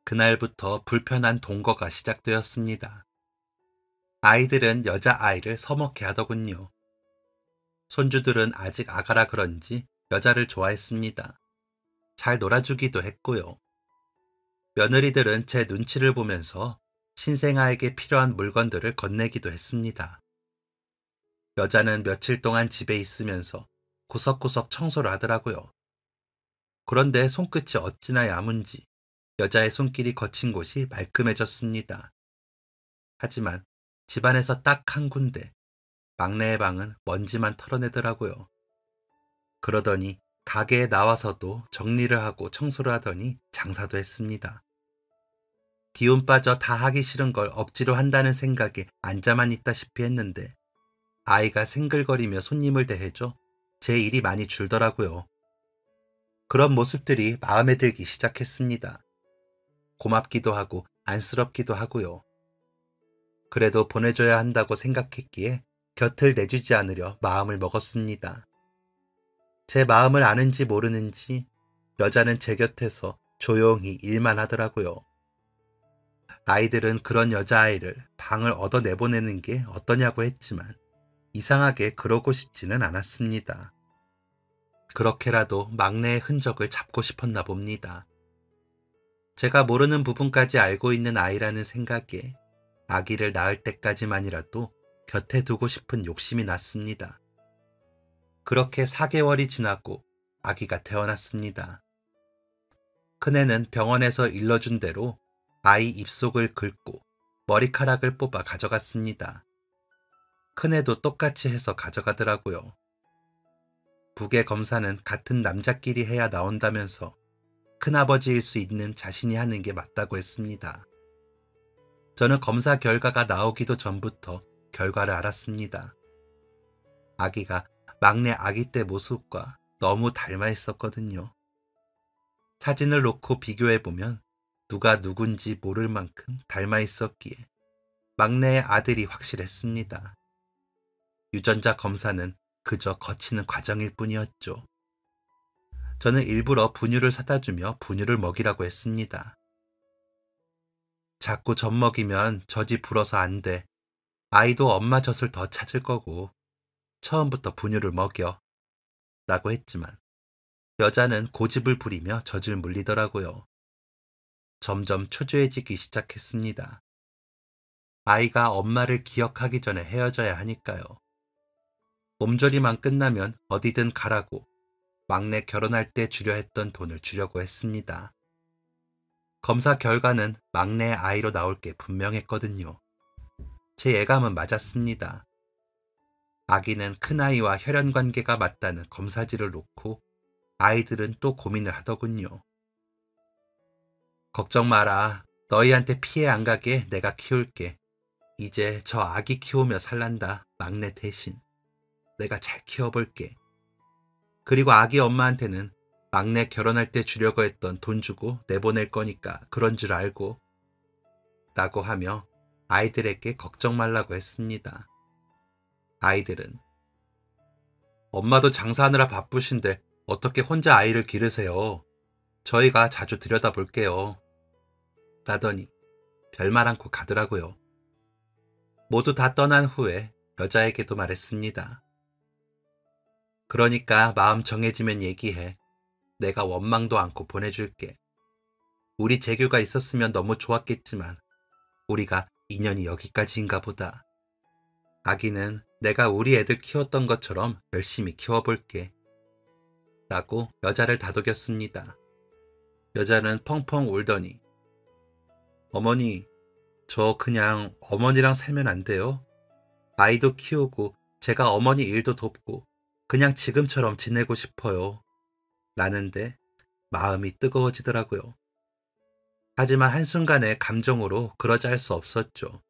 그날부터 불편한 동거가 시작되었습니다. 아이들은 여자아이를 서먹해 하더군요. 손주들은 아직 아가라 그런지 여자를 좋아했습니다. 잘 놀아주기도 했고요. 며느리들은 제 눈치를 보면서 신생아에게 필요한 물건들을 건네기도 했습니다. 여자는 며칠 동안 집에 있으면서 구석구석 청소를 하더라고요. 그런데 손끝이 어찌나 야문지 여자의 손길이 거친 곳이 말끔해졌습니다. 하지만 집안에서 딱 한 군데 막내의 방은 먼지만 털어내더라고요. 그러더니 가게에 나와서도 정리를 하고 청소를 하더니 장사도 했습니다. 기운 빠져 다 하기 싫은 걸 억지로 한다는 생각에 앉아만 있다시피 했는데 아이가 생글거리며 손님을 대해줘 제 일이 많이 줄더라고요. 그런 모습들이 마음에 들기 시작했습니다. 고맙기도 하고 안쓰럽기도 하고요. 그래도 보내줘야 한다고 생각했기에 곁을 내주지 않으려 마음을 먹었습니다. 제 마음을 아는지 모르는지 여자는 제 곁에서 조용히 일만 하더라고요. 아이들은 그런 여자아이를 방을 얻어 내보내는 게 어떠냐고 했지만 이상하게 그러고 싶지는 않았습니다. 그렇게라도 막내의 흔적을 잡고 싶었나 봅니다. 제가 모르는 부분까지 알고 있는 아이라는 생각에 아기를 낳을 때까지만이라도 곁에 두고 싶은 욕심이 났습니다. 그렇게 4개월이 지나고 아기가 태어났습니다. 큰애는 병원에서 일러준 대로 아이 입속을 긁고 머리카락을 뽑아 가져갔습니다. 큰애도 똑같이 해서 가져가더라고요. 부계 검사는 같은 남자끼리 해야 나온다면서 큰아버지일 수 있는 자신이 하는 게 맞다고 했습니다. 저는 검사 결과가 나오기도 전부터 결과를 알았습니다. 아기가 막내 아기 때 모습과 너무 닮아 있었거든요. 사진을 놓고 비교해보면 누가 누군지 모를 만큼 닮아 있었기에 막내의 아들이 확실했습니다. 유전자 검사는 그저 거치는 과정일 뿐이었죠. 저는 일부러 분유를 사다 주며 분유를 먹이라고 했습니다. 자꾸 젖 먹이면 젖이 불어서 안 돼. 아이도 엄마 젖을 더 찾을 거고 처음부터 분유를 먹여. 라고 했지만 여자는 고집을 부리며 젖을 물리더라고요. 점점 초조해지기 시작했습니다. 아이가 엄마를 기억하기 전에 헤어져야 하니까요. 몸조리만 끝나면 어디든 가라고 막내 결혼할 때 주려 했던 돈을 주려고 했습니다. 검사 결과는 막내의 아이로 나올 게 분명했거든요. 제 예감은 맞았습니다. 아기는 큰아이와 혈연관계가 맞다는 검사지를 놓고 아이들은 또 고민을 하더군요. 걱정 마라. 너희한테 피해 안 가게 내가 키울게. 이제 저 아기 키우며 살란다. 막내 대신. 내가 잘 키워볼게. 그리고 아기 엄마한테는 막내 결혼할 때 주려고 했던 돈 주고 내보낼 거니까 그런 줄 알고 라고 하며 아이들에게 걱정 말라고 했습니다. 아이들은 엄마도 장사하느라 바쁘신데 어떻게 혼자 아이를 기르세요? 저희가 자주 들여다볼게요. 라더니 별말 않고 가더라고요. 모두 다 떠난 후에 여자에게도 말했습니다. 그러니까 마음 정해지면 얘기해. 내가 원망도 않고 보내줄게. 우리 재규가 있었으면 너무 좋았겠지만 우리가 인연이 여기까지인가 보다. 아기는 내가 우리 애들 키웠던 것처럼 열심히 키워볼게. 라고 여자를 다독였습니다. 여자는 펑펑 울더니 어머니, 저 그냥 어머니랑 살면 안 돼요? 아이도 키우고 제가 어머니 일도 돕고 그냥 지금처럼 지내고 싶어요. 라는데 마음이 뜨거워지더라고요. 하지만 한순간의 감정으로 그러자 할 수 없었죠.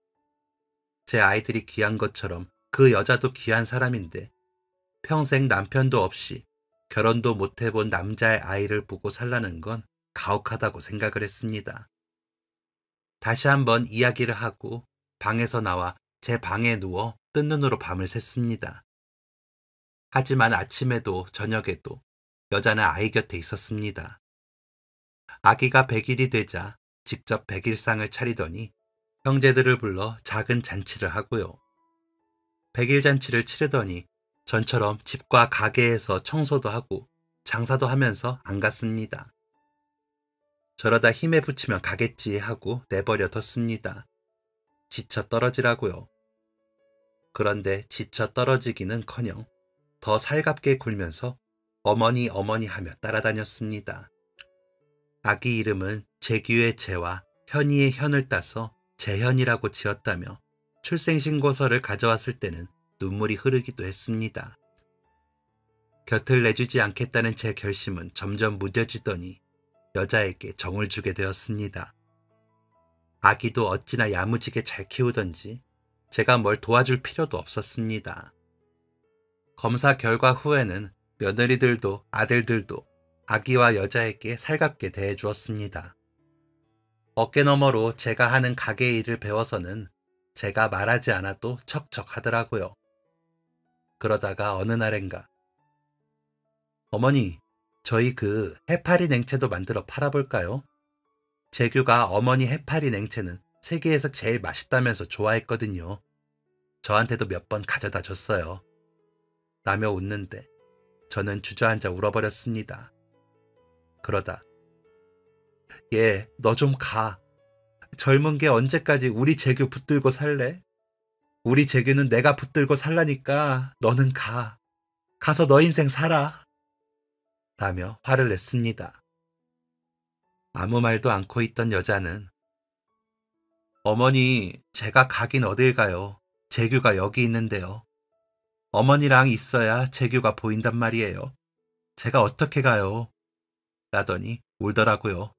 제 아이들이 귀한 것처럼 그 여자도 귀한 사람인데 평생 남편도 없이 결혼도 못 해본 남자의 아이를 보고 살라는 건 가혹하다고 생각을 했습니다. 다시 한번 이야기를 하고 방에서 나와 제 방에 누워 뜬 눈으로 밤을 샜습니다. 하지만 아침에도 저녁에도 여자는 아이 곁에 있었습니다. 아기가 100일이 되자 직접 100일상을 차리더니 형제들을 불러 작은 잔치를 하고요. 100일 잔치를 치르더니 전처럼 집과 가게에서 청소도 하고 장사도 하면서 안 갔습니다. 저러다 힘에 부치면 가겠지 하고 내버려 뒀습니다. 지쳐 떨어지라고요. 그런데 지쳐 떨어지기는커녕 더 살갑게 굴면서 어머니 어머니 하며 따라다녔습니다. 아기 이름은 재규의 재와 현이의 현을 따서 재현이라고 지었다며 출생신고서를 가져왔을 때는 눈물이 흐르기도 했습니다. 곁을 내주지 않겠다는 제 결심은 점점 무뎌지더니 여자에게 정을 주게 되었습니다. 아기도 어찌나 야무지게 잘 키우던지 제가 뭘 도와줄 필요도 없었습니다. 검사 결과 후에는 며느리들도 아들들도 아기와 여자에게 살갑게 대해주었습니다. 어깨너머로 제가 하는 가게 일을 배워서는 제가 말하지 않아도 척척 하더라고요. 그러다가 어느 날엔가 어머니, 저희 그 해파리 냉채도 만들어 팔아볼까요? 재규가 어머니 해파리 냉채는 세계에서 제일 맛있다면서 좋아했거든요. 저한테도 몇 번 가져다 줬어요. 라며 웃는데 저는 주저앉아 울어버렸습니다. 그러다 얘, 너 좀 가. 젊은 게 언제까지 우리 재규 붙들고 살래? 우리 재규는 내가 붙들고 살라니까 너는 가. 가서 너 인생 살아. 라며 화를 냈습니다. 아무 말도 않고 있던 여자는 어머니, 제가 가긴 어딜 가요. 재규가 여기 있는데요. 어머니랑 있어야 재규가 보인단 말이에요. 제가 어떻게 가요? 라더니 울더라고요.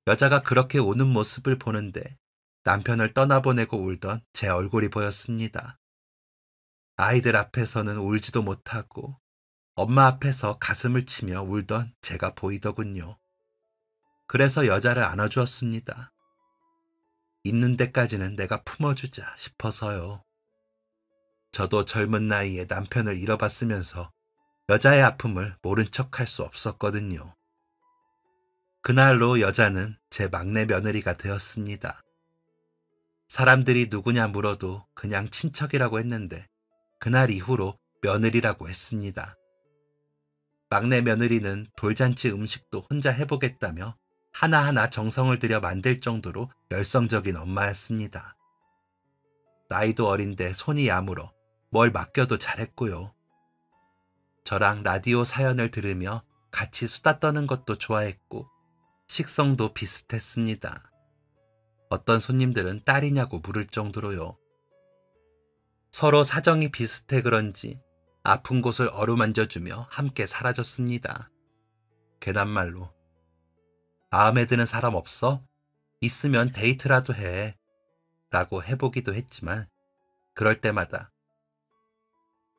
여자가 그렇게 우는 모습을 보는데 남편을 떠나보내고 울던 제 얼굴이 보였습니다. 아이들 앞에서는 울지도 못하고 엄마 앞에서 가슴을 치며 울던 제가 보이더군요. 그래서 여자를 안아주었습니다. 있는 데까지는 내가 품어주자 싶어서요. 저도 젊은 나이에 남편을 잃어봤으면서 여자의 아픔을 모른 척할 수 없었거든요. 그날로 여자는 제 막내 며느리가 되었습니다. 사람들이 누구냐 물어도 그냥 친척이라고 했는데 그날 이후로 며느리라고 했습니다. 막내 며느리는 돌잔치 음식도 혼자 해보겠다며 하나하나 정성을 들여 만들 정도로 열성적인 엄마였습니다. 나이도 어린데 손이 야물어 뭘 맡겨도 잘했고요. 저랑 라디오 사연을 들으며 같이 수다 떠는 것도 좋아했고 식성도 비슷했습니다. 어떤 손님들은 딸이냐고 물을 정도로요. 서로 사정이 비슷해 그런지 아픈 곳을 어루만져주며 함께 사라졌습니다. 괜한말로 마음에 드는 사람 없어? 있으면 데이트라도 해. 라고 해보기도 했지만 그럴 때마다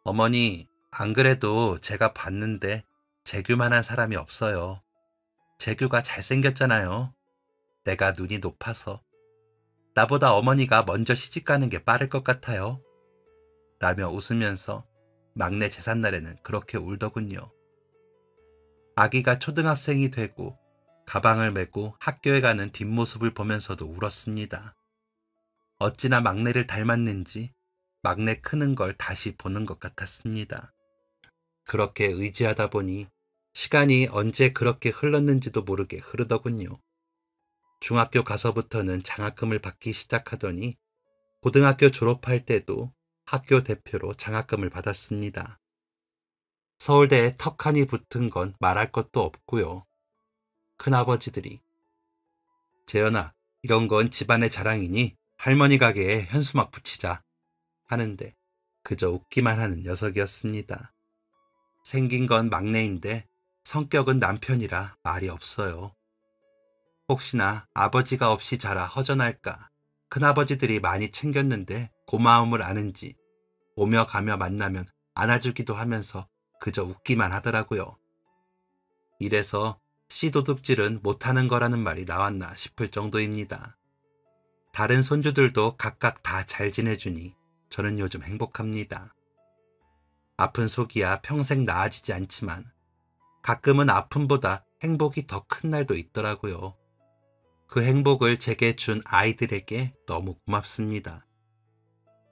어머니, 안 그래도 제가 봤는데 재규만한 사람이 없어요. 재규가 잘생겼잖아요. 내가 눈이 높아서. 나보다 어머니가 먼저 시집가는 게 빠를 것 같아요. 라며 웃으면서 막내 제삿날에는 그렇게 울더군요. 아기가 초등학생이 되고 가방을 메고 학교에 가는 뒷모습을 보면서도 울었습니다. 어찌나 막내를 닮았는지 막내 크는 걸 다시 보는 것 같았습니다. 그렇게 의지하다 보니 시간이 언제 그렇게 흘렀는지도 모르게 흐르더군요. 중학교 가서부터는 장학금을 받기 시작하더니 고등학교 졸업할 때도 학교 대표로 장학금을 받았습니다. 서울대에 턱하니 붙은 건 말할 것도 없고요. 큰아버지들이 재현아, 이런 건 집안의 자랑이니 할머니 가게에 현수막 붙이자 하는데 그저 웃기만 하는 녀석이었습니다. 생긴 건 막내인데 성격은 남편이라 말이 없어요. 혹시나 아버지가 없이 자라 허전할까 큰아버지들이 많이 챙겼는데 고마움을 아는지 오며 가며 만나면 안아주기도 하면서 그저 웃기만 하더라고요. 이래서 씨도둑질은 못하는 거라는 말이 나왔나 싶을 정도입니다. 다른 손주들도 각각 다 잘 지내주니 저는 요즘 행복합니다. 아픈 속이야 평생 나아지지 않지만 가끔은 아픔보다 행복이 더 큰 날도 있더라고요. 그 행복을 제게 준 아이들에게 너무 고맙습니다.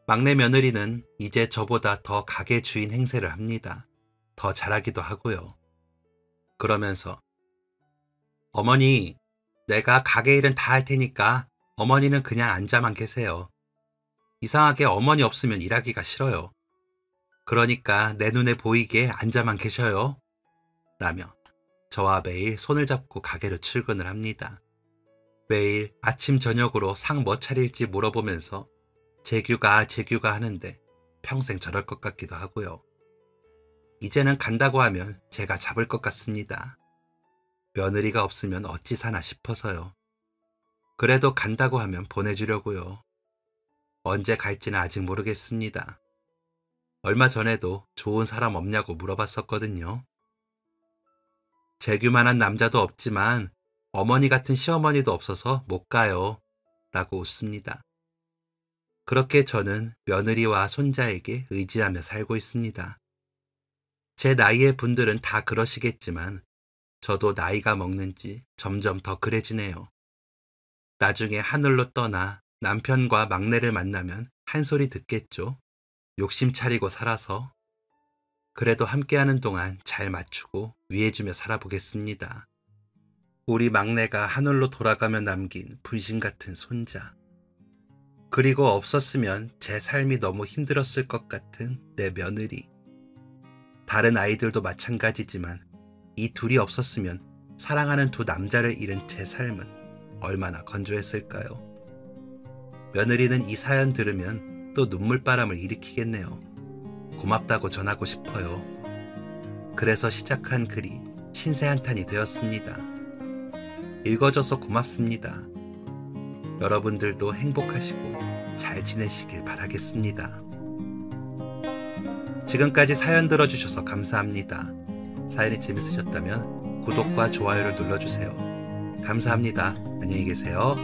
막내 며느리는 이제 저보다 더 가게 주인 행세를 합니다. 더 잘하기도 하고요. 그러면서 어머니, 내가 가게 일은 다 할 테니까 어머니는 그냥 앉아만 계세요. 이상하게 어머니 없으면 일하기가 싫어요. 그러니까 내 눈에 보이게 앉아만 계셔요. 라며 저와 매일 손을 잡고 가게로 출근을 합니다. 매일 아침 저녁으로 상 뭐 차릴지 물어보면서 재규가 하는데 평생 저럴 것 같기도 하고요. 이제는 간다고 하면 제가 잡을 것 같습니다. 며느리가 없으면 어찌 사나 싶어서요. 그래도 간다고 하면 보내주려고요. 언제 갈지는 아직 모르겠습니다. 얼마 전에도 좋은 사람 없냐고 물어봤었거든요. 재규만한 남자도 없지만 어머니 같은 시어머니도 없어서 못 가요. 라고 웃습니다. 그렇게 저는 며느리와 손자에게 의지하며 살고 있습니다. 제 나이의 분들은 다 그러시겠지만 저도 나이가 먹는지 점점 더 그래지네요. 나중에 하늘로 떠나 남편과 막내를 만나면 한 소리 듣겠죠. 욕심 차리고 살아서. 그래도 함께하는 동안 잘 맞추고 위해주며 살아보겠습니다. 우리 막내가 하늘로 돌아가며 남긴 분신 같은 손자. 그리고 없었으면 제 삶이 너무 힘들었을 것 같은 내 며느리. 다른 아이들도 마찬가지지만 이 둘이 없었으면 사랑하는 두 남자를 잃은 제 삶은 얼마나 건조했을까요? 며느리는 이 사연 들으면 또 눈물바람을 일으키겠네요. 고맙다고 전하고 싶어요. 그래서 시작한 글이 신세 한탄이 되었습니다. 읽어줘서 고맙습니다. 여러분들도 행복하시고 잘 지내시길 바라겠습니다. 지금까지 사연 들어주셔서 감사합니다. 사연이 재밌으셨다면 구독과 좋아요를 눌러주세요. 감사합니다. 안녕히 계세요.